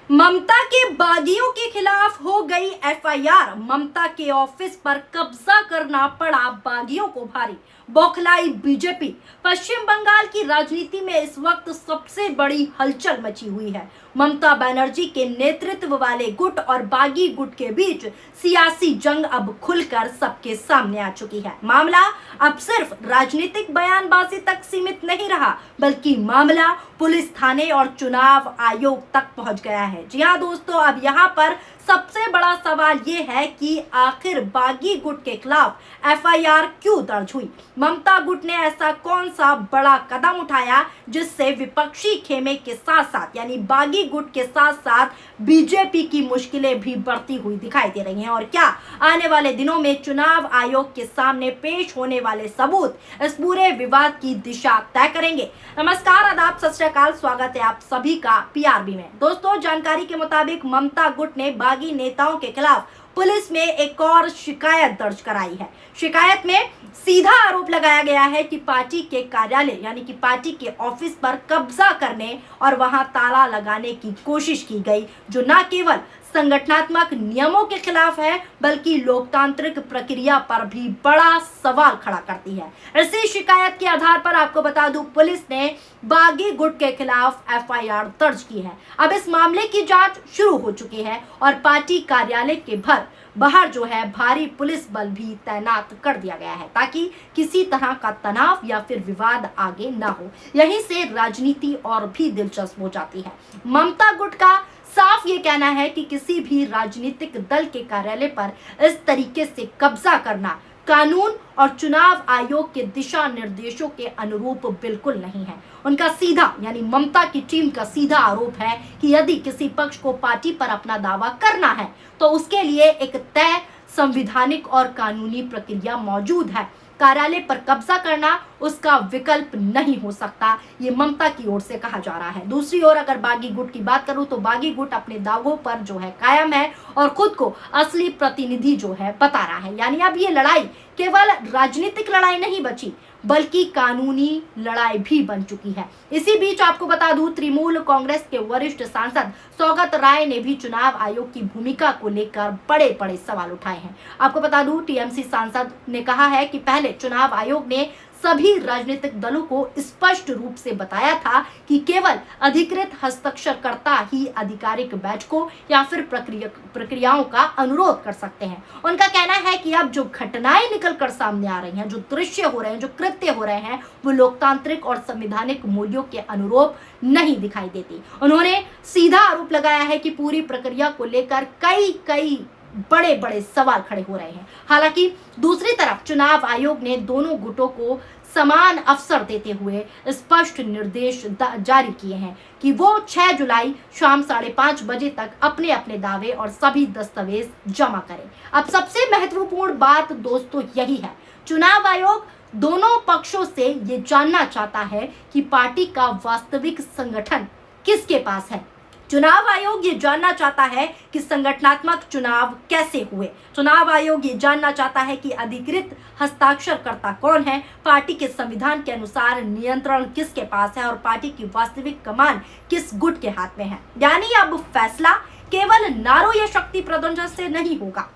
ममता के बागियों के खिलाफ हो गई एफआईआर। ममता के ऑफिस पर कब्जा करना पड़ा बागियों को भारी। बौखलाई बीजेपी। पश्चिम बंगाल की राजनीति में इस वक्त सबसे बड़ी हलचल मची हुई है। ममता बनर्जी के नेतृत्व वाले गुट और बागी गुट के बीच सियासी जंग अब खुलकर सबके सामने आ चुकी है। मामला अब सिर्फ राजनीतिक बयानबाजी तक सीमित नहीं रहा, बल्कि मामला पुलिस थाने और चुनाव आयोग तक पहुंच गया है। जी हाँ दोस्तों, अब यहाँ पर सबसे बड़ा सवाल ये है कि आखिर बागी गुट के खिलाफ एफआईआर क्यों दर्ज हुई। ममता गुट ने ऐसा कौन सा बड़ा कदम उठाया जिससे विपक्षी खेमे के साथ साथ यानी बागी गुट के साथ साथ बीजेपी की मुश्किलें भी बढ़ती हुई दिखाई दे रही हैं। और क्या आने वाले दिनों में चुनाव आयोग के सामने पेश होने वाले सबूत इस पूरे विवाद की दिशा तय करेंगे। नमस्कार, आदाब, सत श्री अकाल, स्वागत है आप सभी का पीआरबी में। दोस्तों, जानकारी के मुताबिक ममता गुट ने बागी नेताओं के खिलाफ पुलिस में एक और शिकायत दर्ज कराई है। शिकायत में सीधा आरोप लगाया गया है कि पार्टी के कार्यालय यानी कि पार्टी के ऑफिस पर कब्जा करने और वहां ताला लगाने की कोशिश की गई, जो न केवल संगठनात्मक नियमों के खिलाफ है बल्कि लोकतांत्रिक प्रक्रिया पर भी बड़ा सवाल खड़ा करती है। इसी शिकायत के आधार पर आपको बता दूं, पुलिस ने बागी गुट के खिलाफ एफआईआर दर्ज की है। अब इस मामले की जांच शुरू हो चुकी है और पार्टी कार्यालय के बाहर जो है भारी पुलिस बल भी तैनात कर दिया गया है ताकि किसी तरह का तनाव या फिर विवाद आगे ना हो। यहीं से राजनीति और भी दिलचस्प हो जाती है। ममता गुट का साफ ये कहना है कि किसी भी राजनीतिक दल के कार्यालय पर इस तरीके से कब्जा करना कानून और चुनाव आयोग के दिशा निर्देशों के अनुरूप बिल्कुल नहीं है। उनका सीधा यानी ममता की टीम का सीधा आरोप है कि यदि किसी पक्ष को पार्टी पर अपना दावा करना है तो उसके लिए एक तय संविधानिक और कानूनी प्रक्रिया मौजूद है। कार्यालय पर कब्जा करना उसका विकल्प नहीं हो सकता, ये ममता की ओर से कहा जा रहा है। दूसरी ओर अगर बागी गुट की बात करूं तो बागी गुट अपने दावों पर जो है कायम है और खुद को असली प्रतिनिधि जो है बता रहा है। यानी अब ये लड़ाई केवल राजनीतिक लड़ाई नहीं बची बल्कि कानूनी लड़ाई भी बन चुकी है। इसी बीच आपको बता दूं, तृणमूल कांग्रेस के वरिष्ठ सांसद सौगत राय ने भी चुनाव आयोग की भूमिका को लेकर बड़े बड़े सवाल उठाए हैं। आपको बता दूं, टीएमसी सांसद ने कहा है कि पहले चुनाव आयोग ने सभी राजनीतिक दलों को स्पष्ट रूप से बताया था कि केवल अधिकृत हस्ताक्षरकर्ता ही आधिकारिक बैठकों या फिर प्रक्रियाओं का अनुरोध कर सकते हैं। उनका कहना है कि अब जो घटनाएं निकलकर सामने आ रही हैं, जो दृश्य हो रहे हैं, जो कृत्य हो रहे हैं, वो लोकतांत्रिक और संवैधानिक मूल्यों के अनुरूप नहीं दिखाई देती। उन्होंने सीधा आरोप लगाया है कि पूरी प्रक्रिया को लेकर कई बड़े बड़े सवाल खड़े हो रहे हैं। हालांकि दूसरी तरफ चुनाव आयोग ने दोनों गुटों को समान अवसर देते हुए स्पष्ट निर्देश जारी किए हैं कि वो 6 जुलाई शाम 5:30 बजे तक अपने अपने दावे और सभी दस्तावेज जमा करें। अब सबसे महत्वपूर्ण बात दोस्तों यही है, चुनाव आयोग दोनों पक्षों से ये जानना चाहता है कि पार्टी का वास्तविक संगठन किसके पास है। चुनाव आयोग ये जानना चाहता है कि संगठनात्मक चुनाव कैसे हुए। चुनाव आयोग ये जानना चाहता है कि अधिकृत हस्ताक्षरकर्ता कौन है, पार्टी के संविधान के अनुसार नियंत्रण किसके पास है और पार्टी की वास्तविक कमान किस गुट के हाथ में है। यानी अब फैसला केवल नारों या शक्ति प्रदर्शन से नहीं होगा।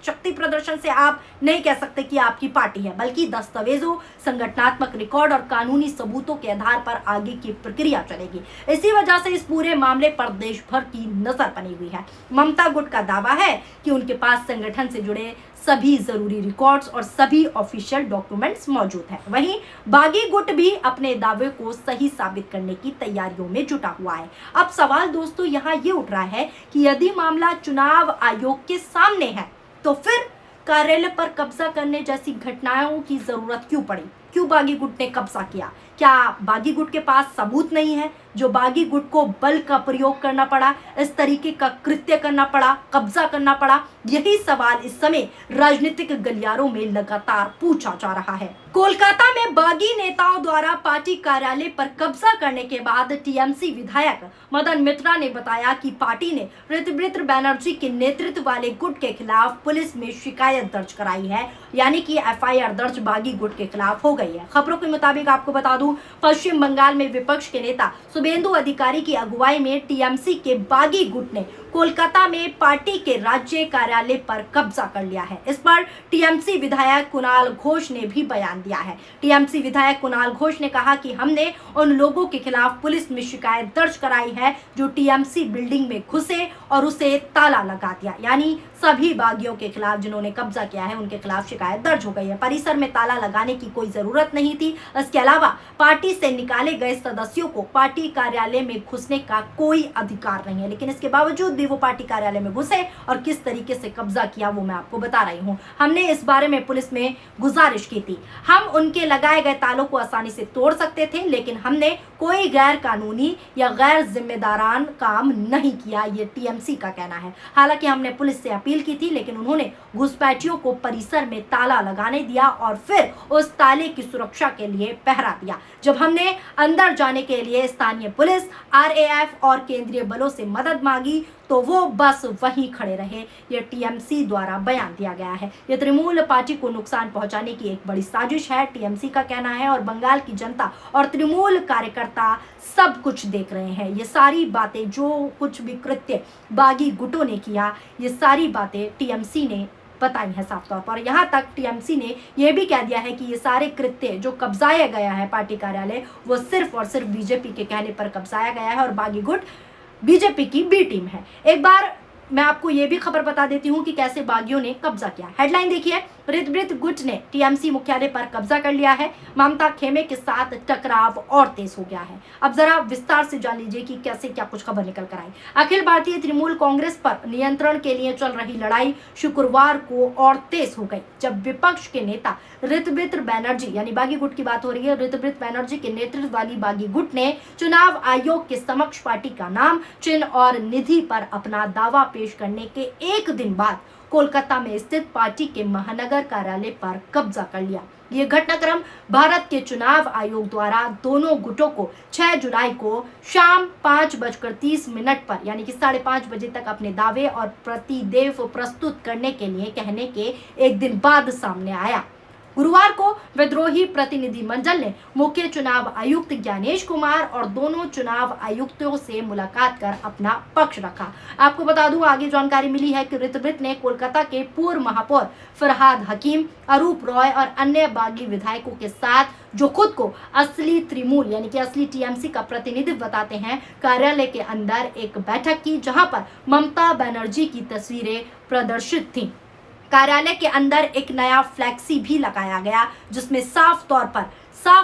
शक्ति प्रदर्शन से आप नहीं कह सकते कि आपकी पार्टी है, बल्कि दस्तावेजों, संगठनात्मक रिकॉर्ड और कानूनी सबूतों के आधार पर आगे की प्रक्रिया चलेगी। इसी वजह से इस पूरे मामले पर देश भर की नजर बनी हुई है। ममता गुट का दावा है कि उनके पास संगठन से जुड़े सभी जरूरी रिकॉर्ड्स और सभी ऑफिशियल डॉक्यूमेंट्स मौजूद हैं। वहीं बागी गुट भी अपने दावे को सही साबित करने की तैयारियों में जुटा हुआ है। अब सवाल दोस्तों यहाँ ये उठ रहा है कि यदि मामला चुनाव आयोग के सामने है तो फिर कार्यालय पर कब्जा करने जैसी घटनाओं की जरूरत क्यों पड़ी? क्यों बागी गुट ने कब्जा किया? क्या बागी गुट के पास सबूत नहीं है जो बागी गुट को बल का प्रयोग करना पड़ा, इस तरीके का कृत्य करना पड़ा, कब्जा करना पड़ा? यही सवाल इस समय राजनीतिक गलियारों में लगातार पूछा जा रहा है। कोलकाता में बागी नेताओं द्वारा पार्टी कार्यालय पर कब्जा करने के बाद टीएमसी विधायक मदन मित्रा ने बताया कि पार्टी ने ऋतुव्रत बनर्जी के नेतृत्व वाले गुट के खिलाफ पुलिस में शिकायत दर्ज कराई है, यानी कि एफआईआर दर्ज बागी गुट के खिलाफ हो गई है। खबरों के मुताबिक आपको बता दूं, पश्चिम बंगाल में विपक्ष के नेता शुभेंदु अधिकारी की अगुवाई में टीएमसी के बागी गुट ने कोलकाता में पार्टी के राज्य कार्यालय पर कब्जा कर लिया है। इस पर टीएमसी विधायक कुणाल घोष ने भी बयान दिया है। टीएमसी विधायक कुणाल घोष ने कहा कि हमने उन लोगों के खिलाफ पुलिस में शिकायत दर्ज कराई है जो टीएमसी बिल्डिंग में घुसे और उसे ताला लगा दिया। यानी सभी बागियों के खिलाफ जिन्होंने कब्जा किया है उनके खिलाफ शिकायत दर्ज हो गई है। परिसर में ताला लगाने की कोई जरूरत नहीं थी। इसके अलावा पार्टी से निकाले गए सदस्यों को पार्टी कार्यालय में घुसने का कोई अधिकार नहीं है, लेकिन इसके बावजूद भी वो पार्टी कार्यालय में घुसे और किस तरीके से कब्जा किया वो मैं आपको बता रही हूँ। हमने इस बारे में पुलिस में गुजारिश की थी। हम उनके लगाए गए तालों को आसानी से तोड़ सकते थे, लेकिन हमने कोई गैर कानूनी या गैर जिम्मेदारान काम नहीं किया, ये टीएमसी का कहना है। हालांकि हमने पुलिस से अपील की थी, लेकिन उन्होंने घुसपैठियों को परिसर में ताला लगाने दिया और फिर उस ताले की सुरक्षा के लिए पहरा दिया। जब हमने अंदर जाने के लिए स्थानीय पुलिस, आरएएफ और केंद्रीय बलों से मदद मांगी तो वो बस वहीं खड़े रहे। ये टीएमसी द्वारा बयान दिया गया है। ये तृणमूल पार्टी को नुकसान पहुंचाने की एक बड़ी साजिश है, टीएमसी का कहना है, और बंगाल की जनता और तृणमूल कार्यकर्ता सब कुछ देख रहे हैं। ये सारी बातें, जो कुछ भी कृत्य बागी गुटों ने किया, ये सारी बातें टीएमसी ने बताई है साफ तौर पर। यहाँ तक टीएमसी ने यह भी कह दिया है कि ये सारे कृत्य जो कब्जाया गया है पार्टी कार्यालय, वो सिर्फ और सिर्फ बीजेपी के कहने पर कब्जाया गया है और बागी गुट बीजेपी की बी टीम है। एक बार मैं आपको ये भी खबर बता देती हूँ कि कैसे बागियों ने कब्जा किया। हेडलाइन देखिए, रितब्रित गुट ने टीएमसी मुख्यालय पर कब्जा कर लिया है। ममता खेमे के साथ टकराव और तेज हो गया है। अब जरा विस्तार से जान लीजिए कि कैसे क्या कुछ खबर निकल कर आई। अखिल भारतीय तृणमूल कांग्रेस पर नियंत्रण के लिए चल रही लड़ाई शुक्रवार को और तेज हो गई, जब विपक्ष के नेता ऋतब्रित बैनर्जी, यानी बागी गुट की बात हो रही है, ऋतब्रित बैनर्जी के नेतृत्व वाली बागी गुट ने चुनाव आयोग के समक्ष पार्टी का नाम, चिन्ह और निधि पर अपना दावा पेश करने के एक दिन बाद कोलकाता में स्थित पार्टी के महानगर कार्यालय पर कब्जा कर लिया। ये घटनाक्रम भारत के चुनाव आयोग द्वारा दोनों गुटों को 6 जुलाई को शाम 5:30 पर, यानी कि 5:30 बजे तक अपने दावे और प्रतिदेव प्रस्तुत करने के लिए कहने के एक दिन बाद सामने आया। गुरुवार को विद्रोही प्रतिनिधि मंडल ने मुख्य चुनाव आयुक्त ज्ञानेश कुमार और दोनों चुनाव आयुक्तों से मुलाकात कर अपना पक्ष रखा। आपको बता दूं, आगे जानकारी मिली है कि ऋतब्रित ने कोलकाता के पूर्व महापौर फरहाद हकीम, अरूप रॉय और अन्य बागी विधायकों के साथ, जो खुद को असली तृणमूल यानी कि असली टीएमसी का प्रतिनिधित्व बताते हैं, कार्यालय के अंदर एक बैठक की, जहां पर ममता बनर्जी की तस्वीरें प्रदर्शित थीं। कार्यालय के अंदर एक नया फ्लैक्सी भी लगाया गया, जिसमें साफ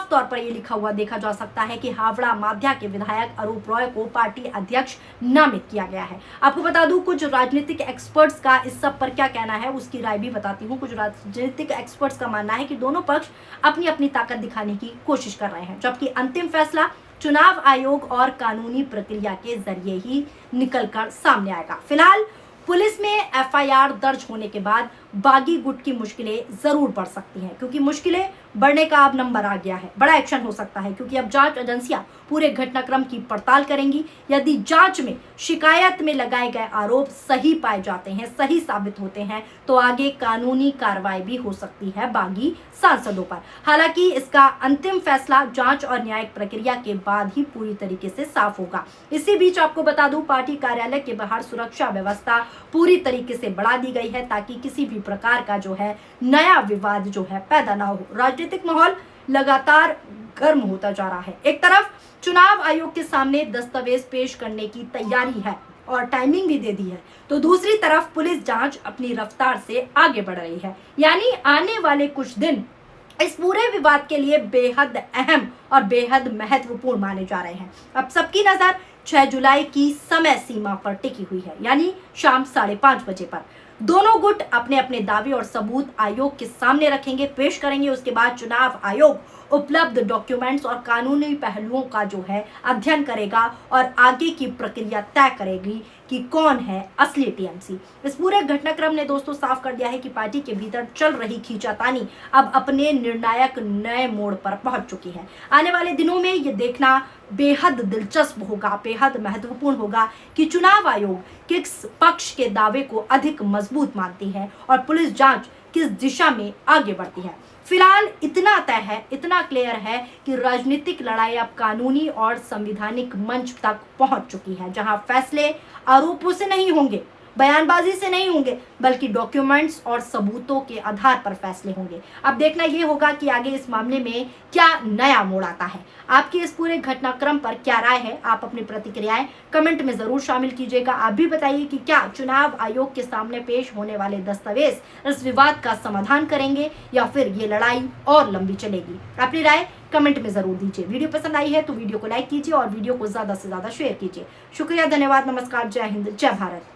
तौर पर ये लिखा हुआ देखा जा सकता है कि हावड़ा माध्या के विधायक अरूप रॉय को पार्टी अध्यक्ष नामित किया गया है। आपको बता दूं, कुछ राजनीतिक एक्सपर्ट्स का इस सब पर क्या कहना है, उसकी राय भी बताती हूं। कुछ राजनीतिक एक्सपर्ट्स का मानना है कि दोनों पक्ष अपनी अपनी ताकत दिखाने की कोशिश कर रहे हैं, जबकि अंतिम फैसला चुनाव आयोग और कानूनी प्रक्रिया के जरिए ही निकलकर सामने आएगा। फिलहाल पुलिस में एफआईआर दर्ज होने के बाद बागी गुट की मुश्किलें जरूर बढ़ सकती हैं, क्योंकि मुश्किलें बढ़ने का अब नंबर आ गया है। बड़ा एक्शन हो सकता है, क्योंकि अब जांच एजेंसियां पूरे घटनाक्रम की पड़ताल करेंगी। यदि जांच में शिकायत में लगाए गए आरोप सही पाए जाते हैं, सही साबित होते हैं, तो आगे कानूनी कार्रवाई भी हो सकती है बागी सांसदों पर। हालांकि इसका अंतिम फैसला जांच और न्यायिक प्रक्रिया के बाद ही पूरी तरीके से साफ होगा। इसी बीच आपको बता दूं, पार्टी कार्यालय के बाहर सुरक्षा व्यवस्था पूरी तरीके से बढ़ा दी गई है, ताकि किसी भी प्रकार का जो है नया विवाद जो है पैदा ना हो। राजनीतिक माहौल लगातार गर्म होता जा रहा है। एक तरफ चुनाव आयोग के सामने दस्तावेज पेश करने की तैयारी है और टाइमिंग भी दे दी है, तो दूसरी तरफ पुलिस जांच अपनी रफ्तार से आगे बढ़ रही है। यानी आने वाले कुछ दिन इस पूरे विवाद के लिए बेहद अहम और बेहद महत्वपूर्ण माने जा रहे हैं। अब सबकी नजर 6 जुलाई की समय सीमा पर टिकी हुई है, यानी शाम 5:30 बजे पर। दोनों गुट अपने अपने दावे और सबूत आयोग के सामने रखेंगे, पेश करेंगे। उसके बाद चुनाव आयोग उपलब्ध डॉक्यूमेंट्स और कानूनी पहलुओं का जो है अध्ययन करेगा और आगे की प्रक्रिया तय करेगी कि कौन है असली टीएमसी। इस पूरे घटनाक्रम ने दोस्तों साफ कर दिया है कि पार्टी के भीतर चल रही खींचातानी अब अपने निर्णायक नए मोड़ पर पहुंच चुकी है। आने वाले दिनों में ये देखना बेहद दिलचस्प होगा, बेहद महत्वपूर्ण होगा कि चुनाव आयोग किस पक्ष के दावे को अधिक मजबूत मानती है और पुलिस जांच किस दिशा में आगे बढ़ती है। फिलहाल इतना तय है, इतना क्लियर है कि राजनीतिक लड़ाई अब कानूनी और संवैधानिक मंच तक पहुंच चुकी है, जहां फैसले आरोपों से नहीं होंगे, बयानबाजी से नहीं होंगे, बल्कि डॉक्यूमेंट्स और सबूतों के आधार पर फैसले होंगे। अब देखना यह होगा कि आगे इस मामले में क्या नया मोड़ आता है। आपकी इस पूरे घटनाक्रम पर क्या राय है? आप अपनी प्रतिक्रियाएं कमेंट में जरूर शामिल कीजिएगा। आप भी बताइए कि क्या चुनाव आयोग के सामने पेश होने वाले दस्तावेज इस विवाद का समाधान करेंगे या फिर ये लड़ाई और लंबी चलेगी। अपनी राय कमेंट में जरूर दीजिए। वीडियो पसंद आई है तो वीडियो को लाइक कीजिए और वीडियो को ज्यादा से ज्यादा शेयर कीजिए। शुक्रिया, धन्यवाद, नमस्कार, जय हिंद, जय भारत।